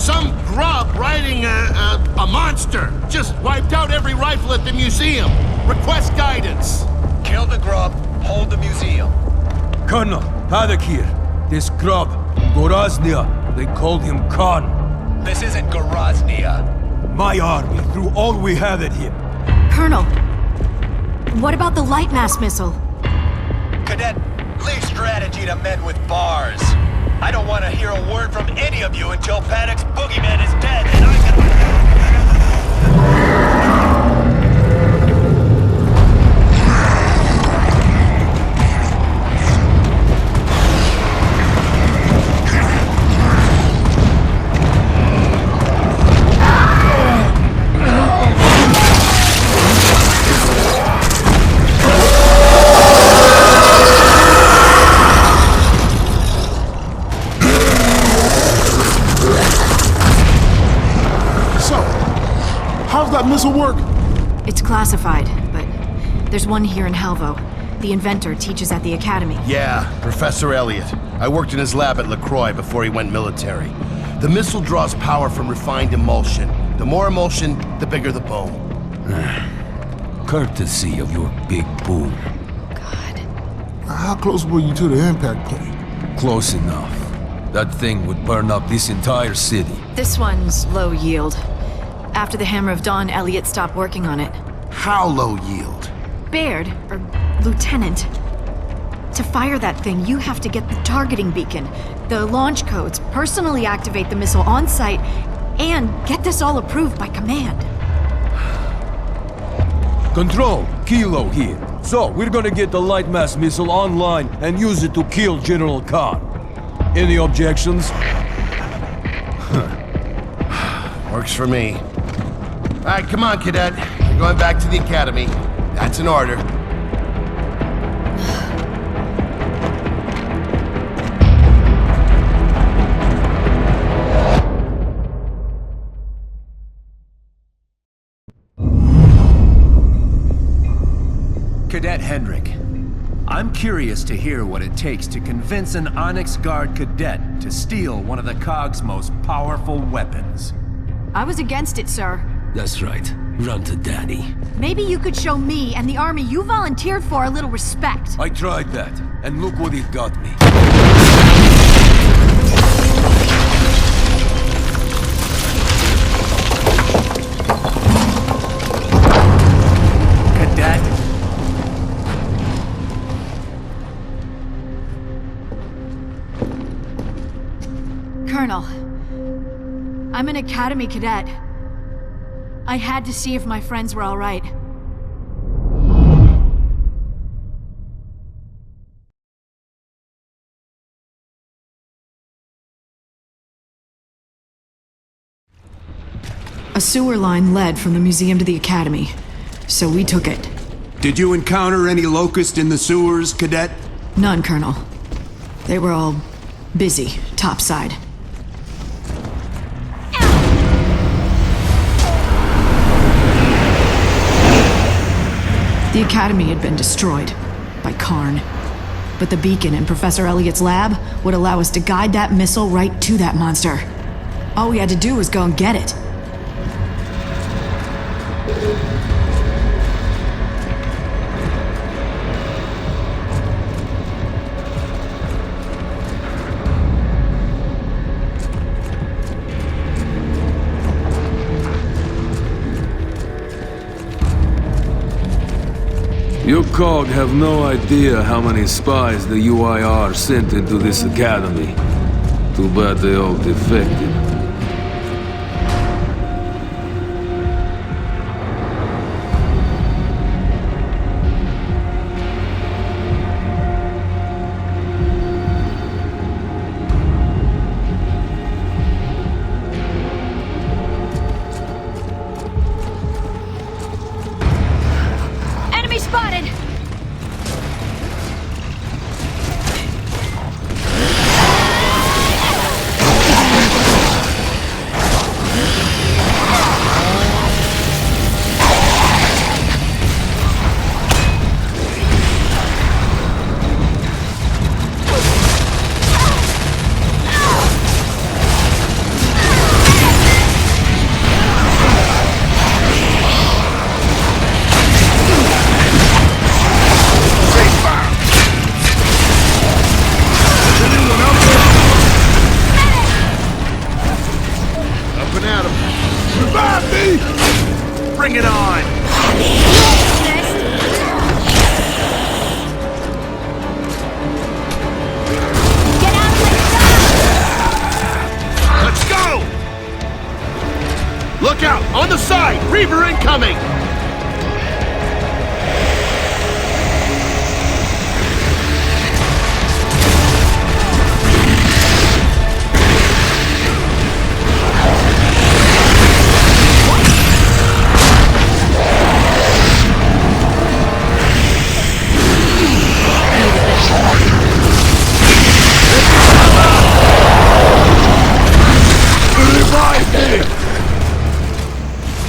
Some grub riding a monster. Just wiped out every rifle at the museum. Request guidance. Kill the grub, hold the museum. Colonel, Haddock here. This grub, Goraznia, they called him Khan. This isn't Goraznia. My army threw all we had at him. Colonel, what about the light mass missile? Cadet, leave strategy to men with bars. I don't want to hear a word from any of you until Paddock's boogeyman is dead and I can... Missile work? It's classified, but there's one here in Halvo. The inventor teaches at the academy. Yeah, Professor Elliot. I worked in his lab at LaCroix before he went military. The missile draws power from refined emulsion. The more emulsion, the bigger the boom. Courtesy of your big boom. God. How close were you to the impact point? Close enough. That thing would burn up this entire city. This one's low yield. After the Hammer of Dawn, Elliot stopped working on it. How low yield? Baird, or Lieutenant, to fire that thing, you have to get the targeting beacon, the launch codes, personally activate the missile on site, and get this all approved by command. Control, Kilo here. So, we're gonna get the light mass missile online and use it to kill General Khan. Any objections? Works for me. All right, come on, Cadet. We're going back to the academy. That's an order. Cadet Hendrik, I'm curious to hear what it takes to convince an Onyx Guard cadet to steal one of the COG's most powerful weapons. I was against it, sir. That's right. Run to Daddy. Maybe you could show me and the army you volunteered for a little respect. I tried that, and look what it got me. Cadet? Colonel, I'm an academy cadet. I had to see if my friends were all right. A sewer line led from the museum to the academy, so we took it. Did you encounter any Locust in the sewers, Cadet? None, Colonel. They were all busy, topside. The academy had been destroyed by Karn. But the beacon in Professor Elliot's lab would allow us to guide that missile right to that monster. All we had to do was go and get it. You COG have no idea how many spies the UIR sent into this academy. Too bad they all defected. Enemy spotted! On the side! Reaver incoming!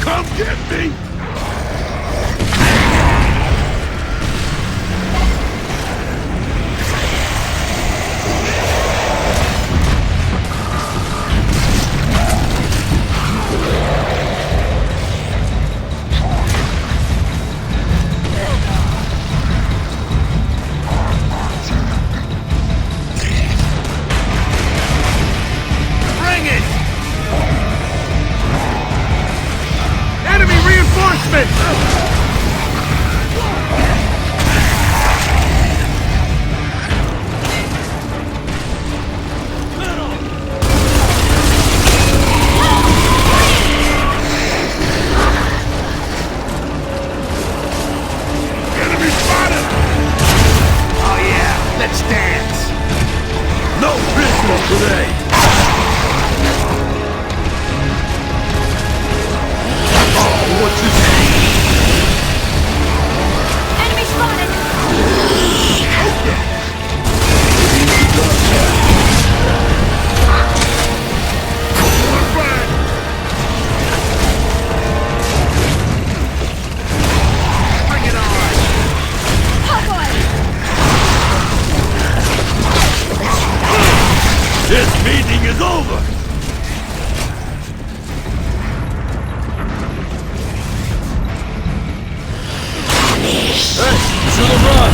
Come get me! Bring it! Enemy reinforcements! Enemy spotted! Oh yeah, let's dance! No business today! Enemy spotted! Bring it on! This meeting is over! Hey, should have run!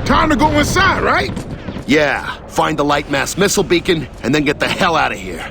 Time to go inside, right? Yeah, find the light mass missile beacon, and then get the hell out of here.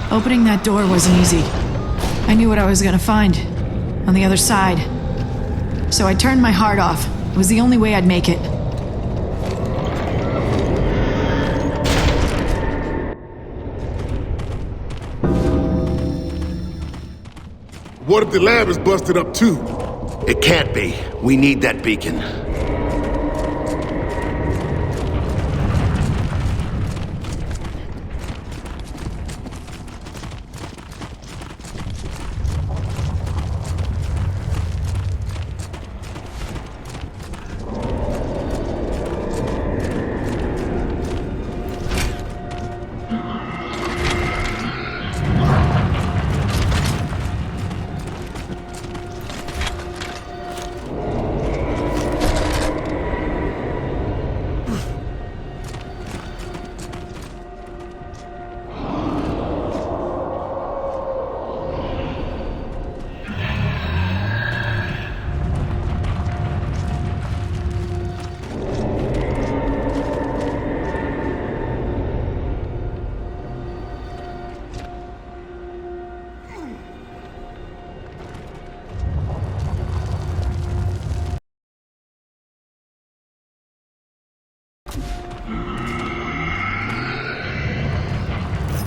Opening that door wasn't easy. I knew what I was gonna find on the other side. So I turned my heart off. It was the only way I'd make it. What if the lab is busted up too? It can't be. We need that beacon.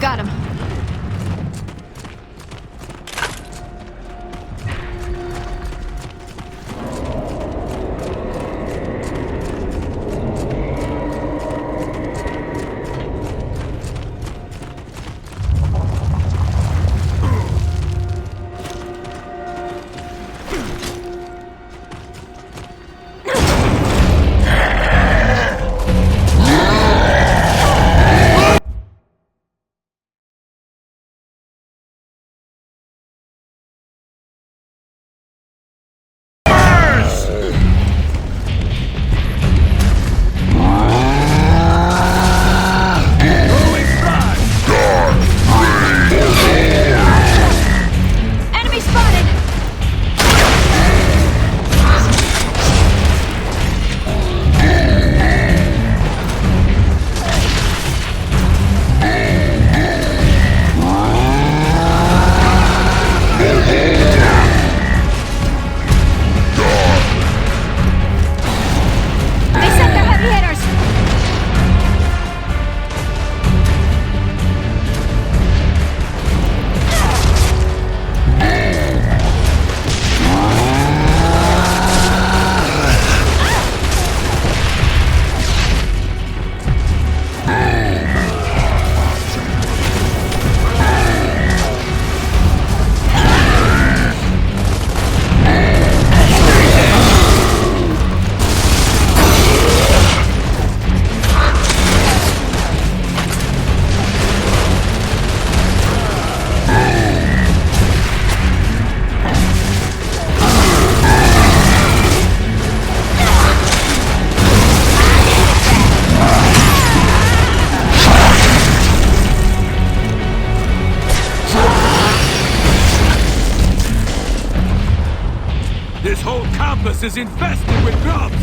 Got him. campus is infested with grubs!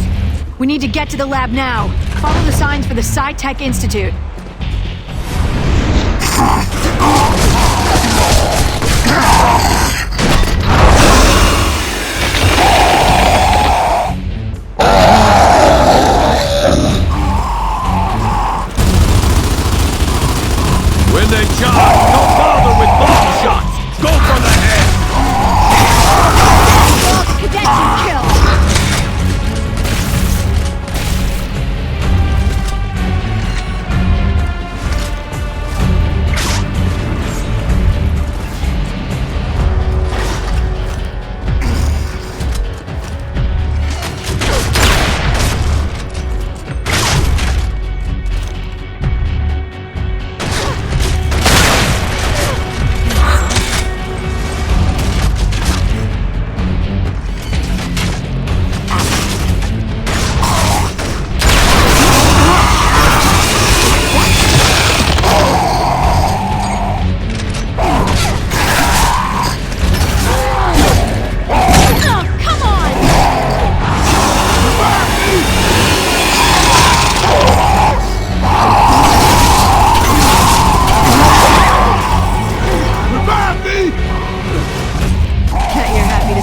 We need to get to the lab now. Follow the signs for the Sci-Tech Institute. When they charge, don't bother with bomb shots! Go for the head! Cadet team kill!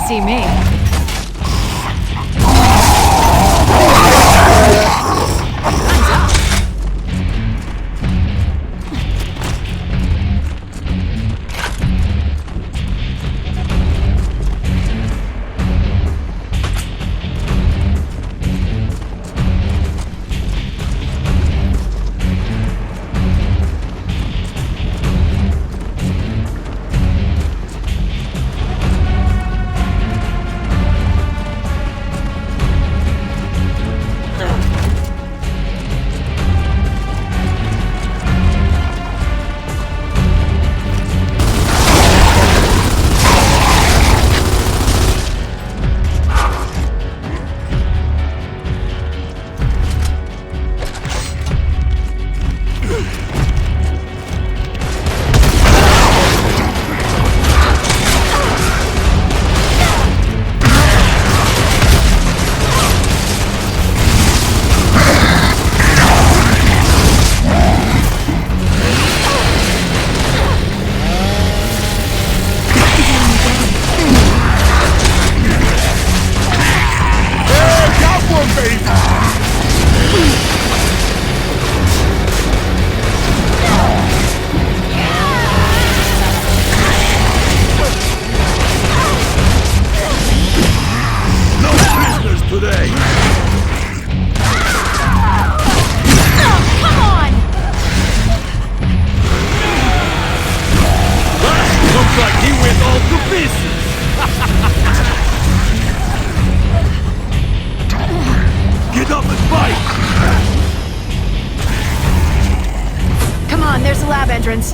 See me. There's the lab entrance.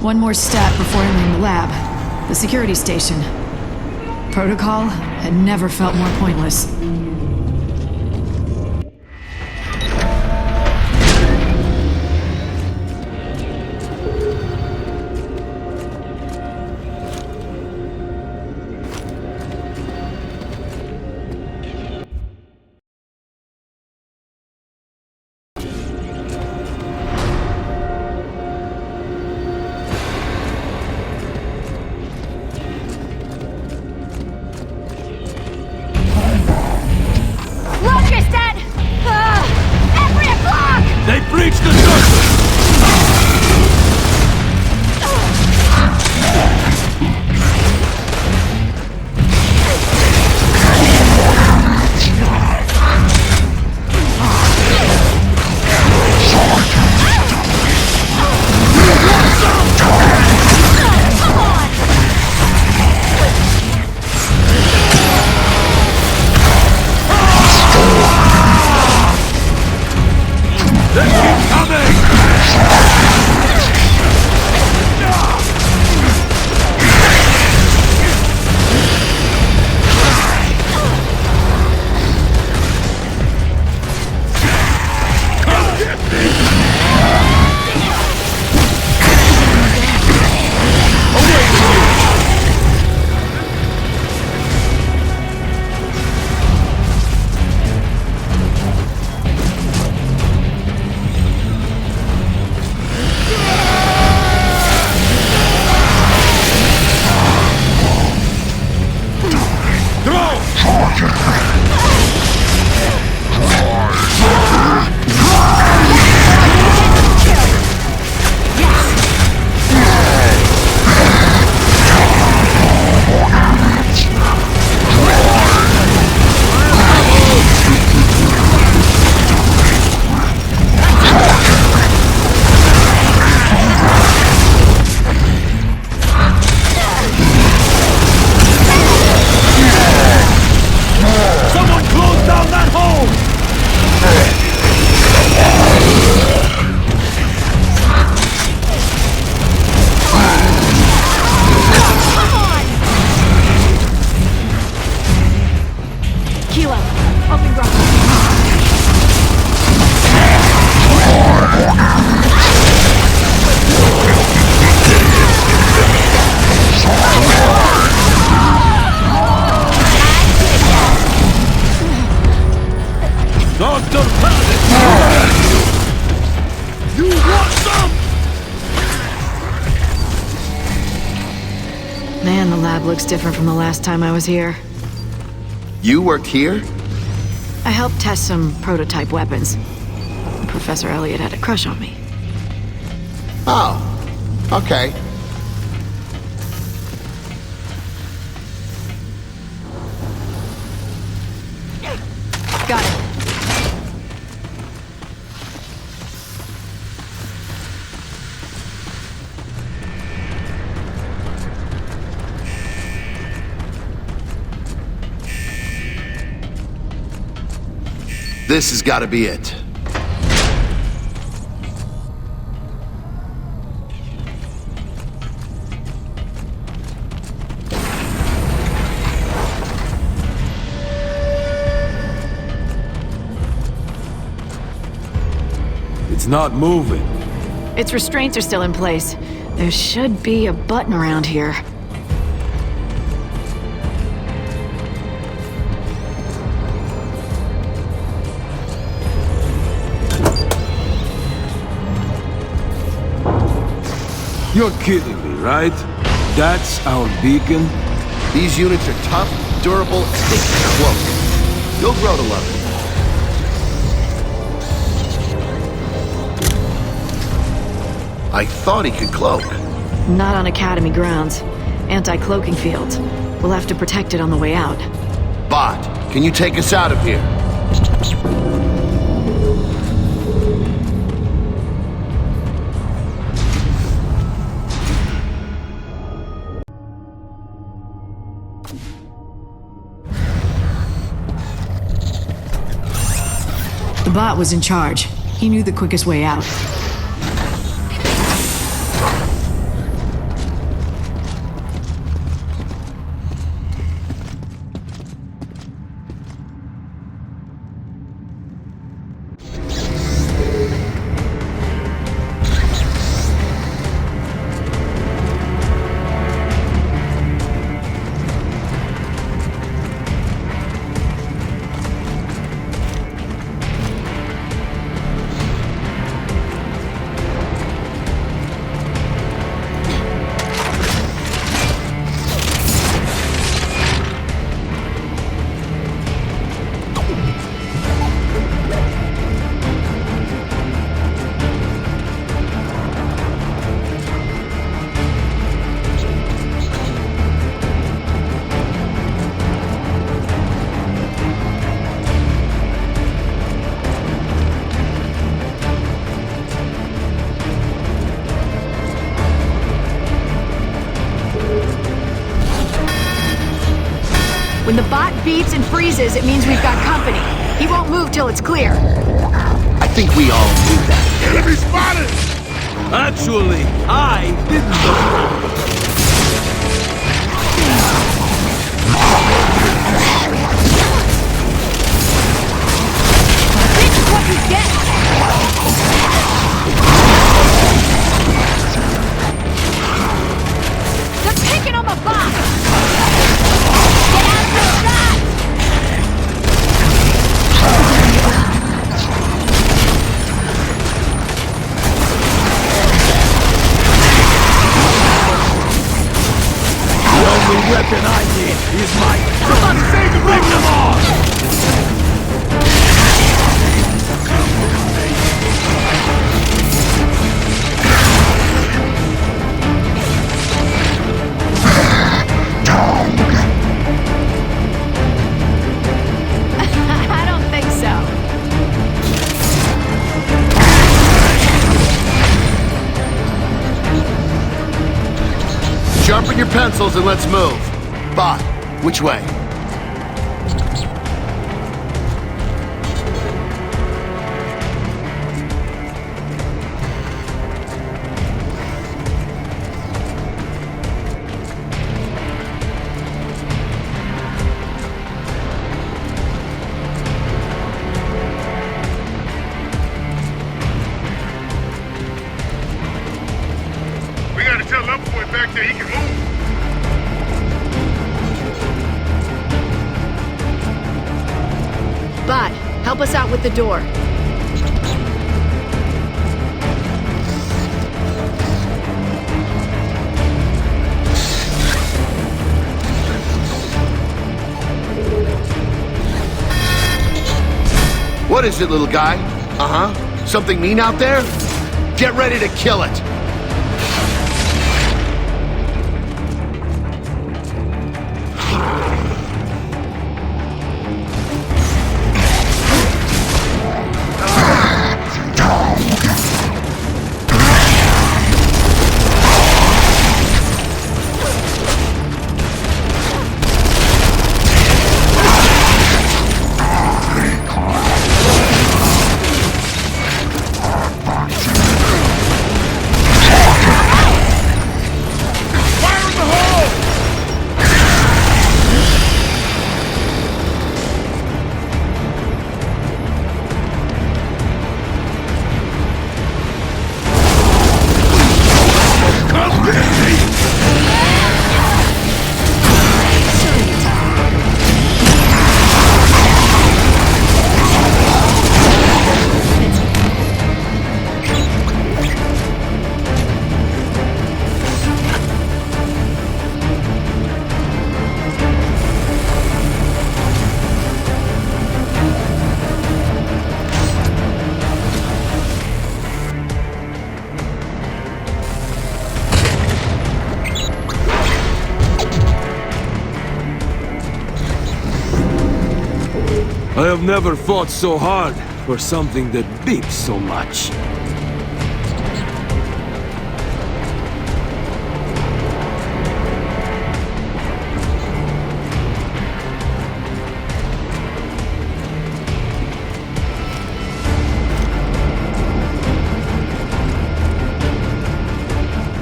One more step before entering the lab. The security station. Protocol had never felt more pointless. lab looks different from the last time I was here. You worked here? I helped test some prototype weapons. Professor Elliot had a crush on me. Oh, okay. Got it. This has got to be it. It's not moving. Its restraints are still in place. There should be a button around here. You're kidding me, right? That's our beacon? These units are tough, durable, and they can cloak. You'll grow to love it. I thought he could cloak. Not on Academy grounds. Anti-cloaking fields. We'll have to protect it on the way out. Bot, can you take us out of here? The bot was in charge. He knew the quickest way out. When the bot beeps and freezes, it means we've got company. He won't move till it's clear. I think we all knew that. Enemy spotted! Actually, I didn't. This is what you get! They're picking on the bot! Get out of the shot! The only weapon I need is my... Bring them on! I don't think so. Sharpen your pencils and let's move. Bot, which way? We gotta tell Lovepoint back there he can move. Bot, help us out with the door. What is it, little guy? Uh-huh. Something mean out there? Get ready to kill it! I have never fought so hard for something that beeps so much.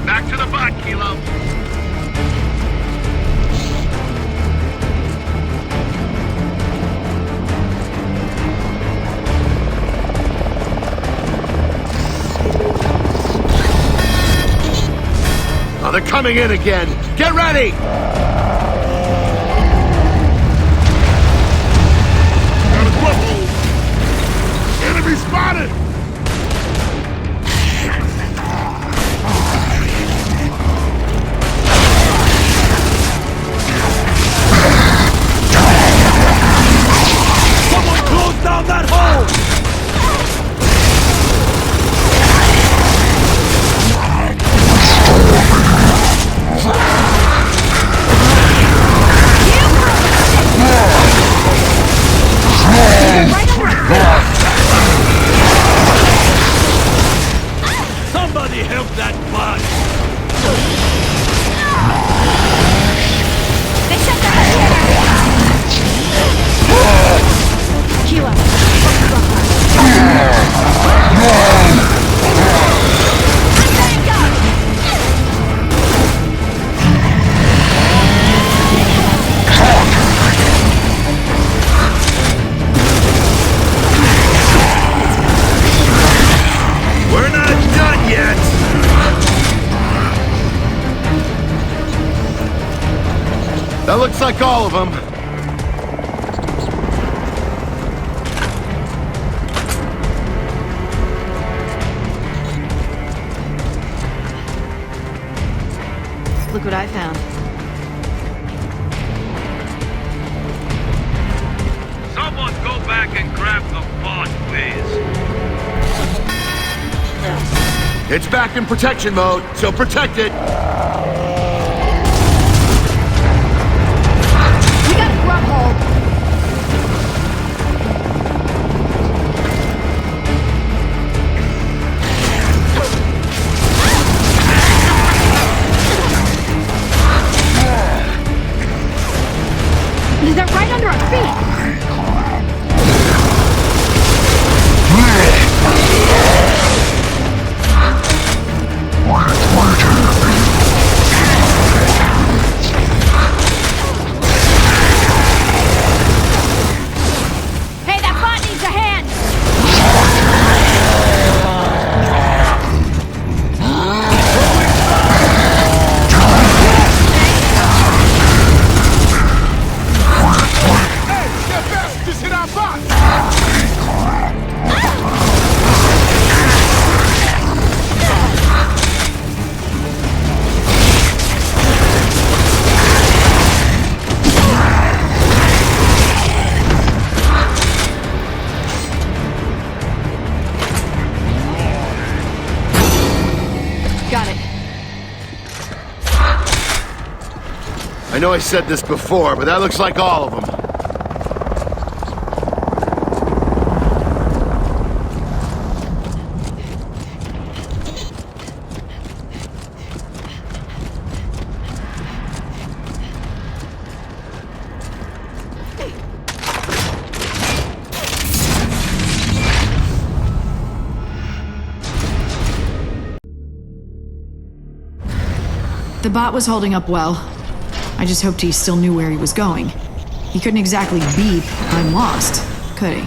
Back to the bot, Kilo! Oh, they're coming in again! Get ready! Got a grub hold! Enemy spotted! Someone close down that hole! Somebody help that bot! They set that Kilo. We're not done yet! That looks like all of them. Look what I found. Someone go back and grab the bot, please. It's back in protection mode, so protect it! We got a grub hold. They're right under our feet. know I said this before, but that looks like all of them. The bot was holding up well. I just hoped he still knew where he was going. He couldn't exactly beep, "I'm lost," could he?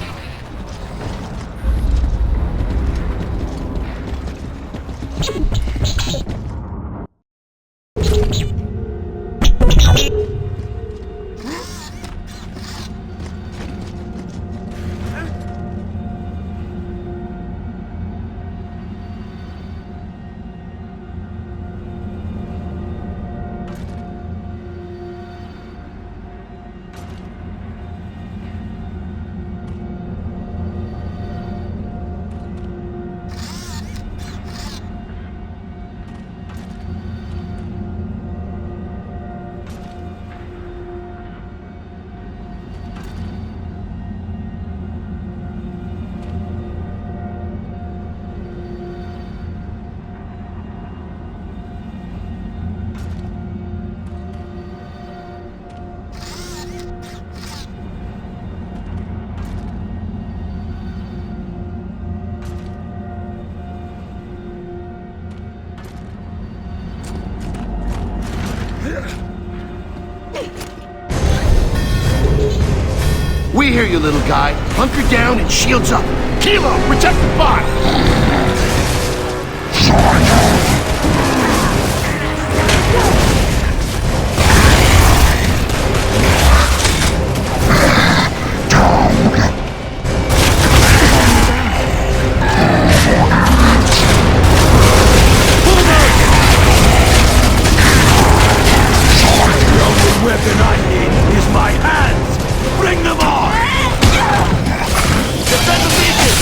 We hear you, little guy. Hunker down and shields up. Kilo, protect the bot! Weapon I need is my hands! Bring them on! Defend the beacon!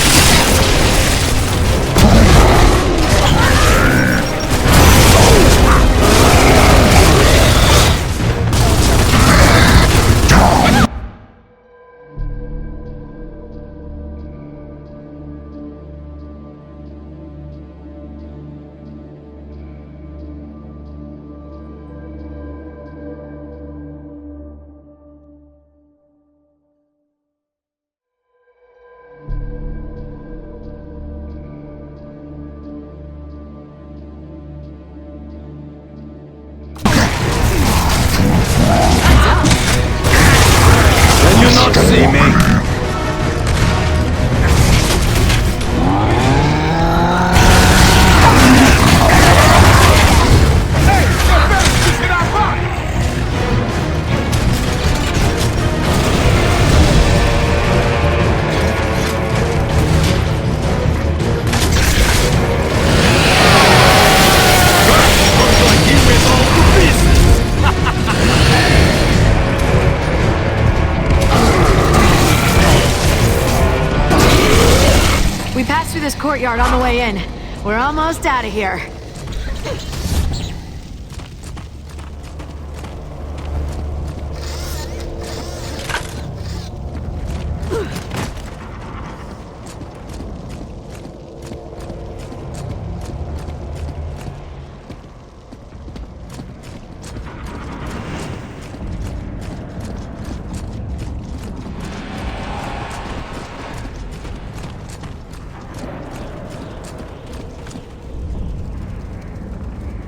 Can you not see me? We passed through this courtyard on the way in. We're almost out of here.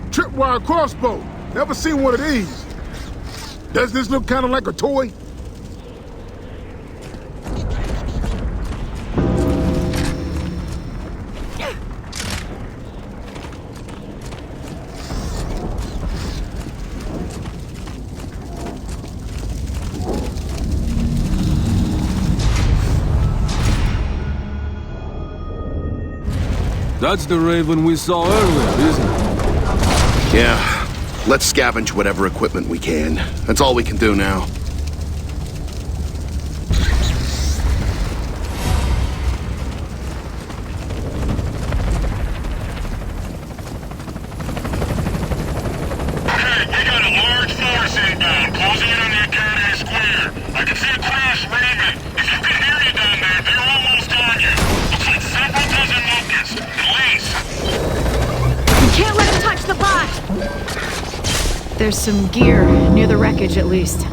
Tripwire crossbow. Never seen one of these. Does this look kind of like a toy? That's the Raven we saw earlier, isn't it? Yeah. Let's scavenge whatever equipment we can. That's all we can do now. Hey, we got a large force inbound. some gear near the wreckage, at least.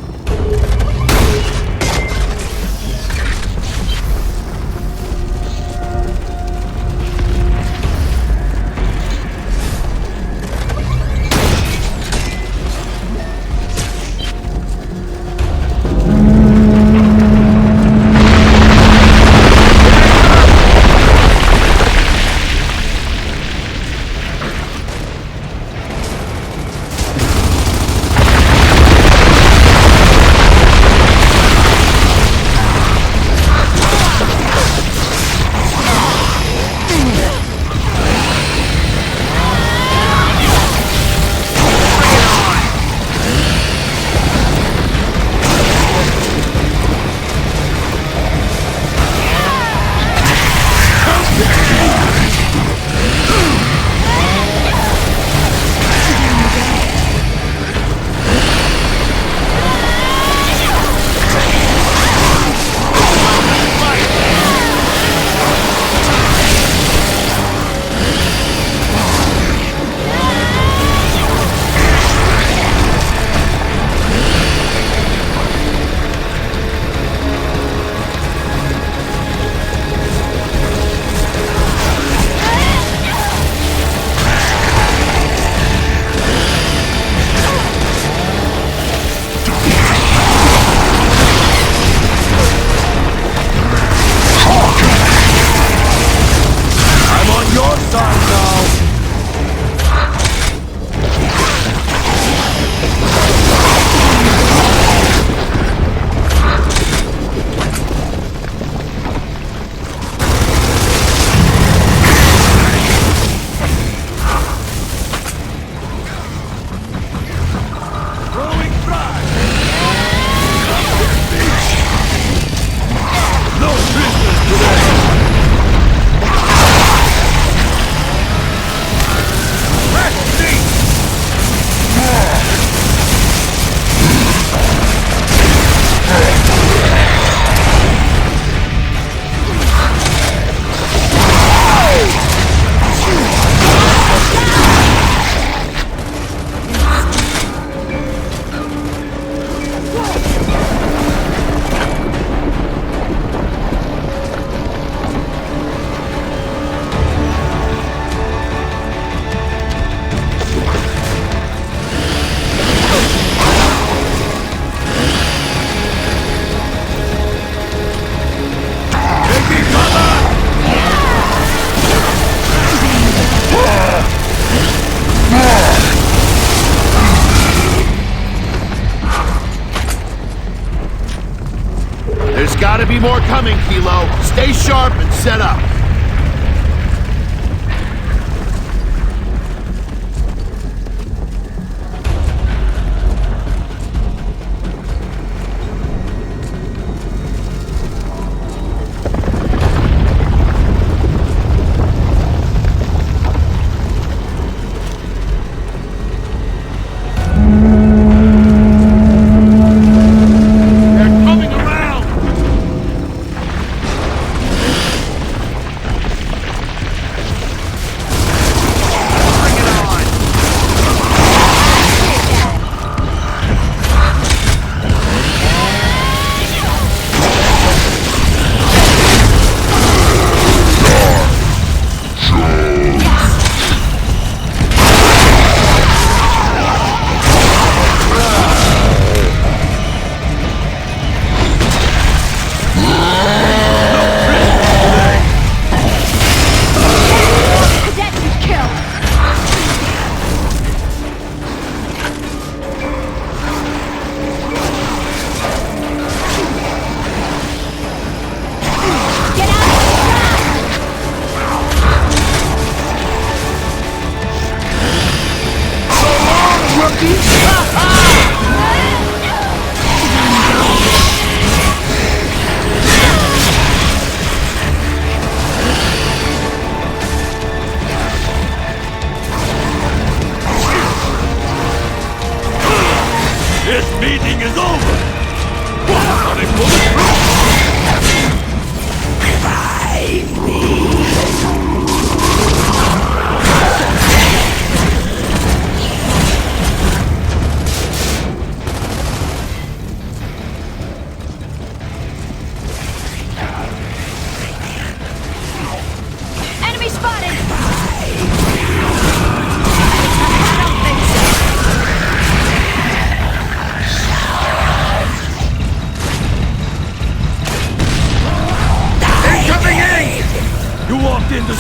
Gotta be more coming, Kilo. Stay sharp and set up.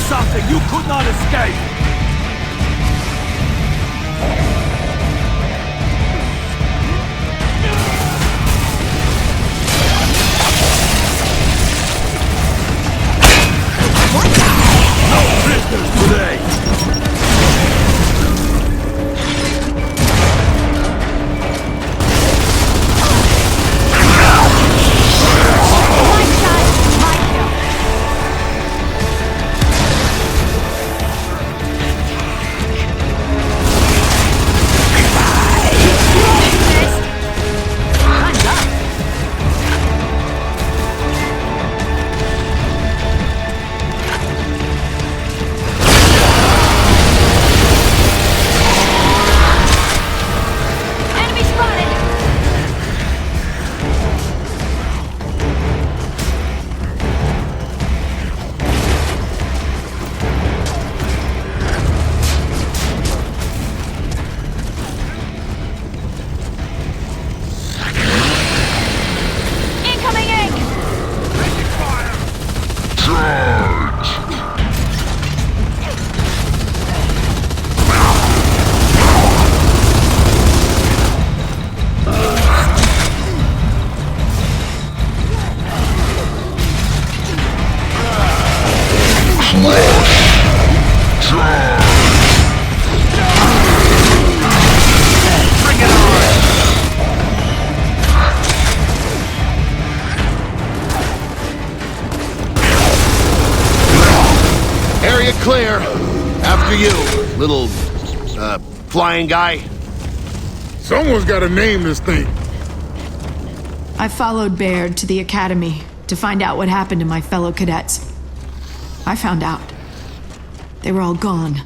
something you could not escape! No prisoners today! Area clear. After you, little, flying guy. Someone's gotta name this thing. I followed Baird to the academy to find out what happened to my fellow cadets. I found out. They were all gone.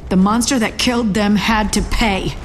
The monster that killed them had to pay.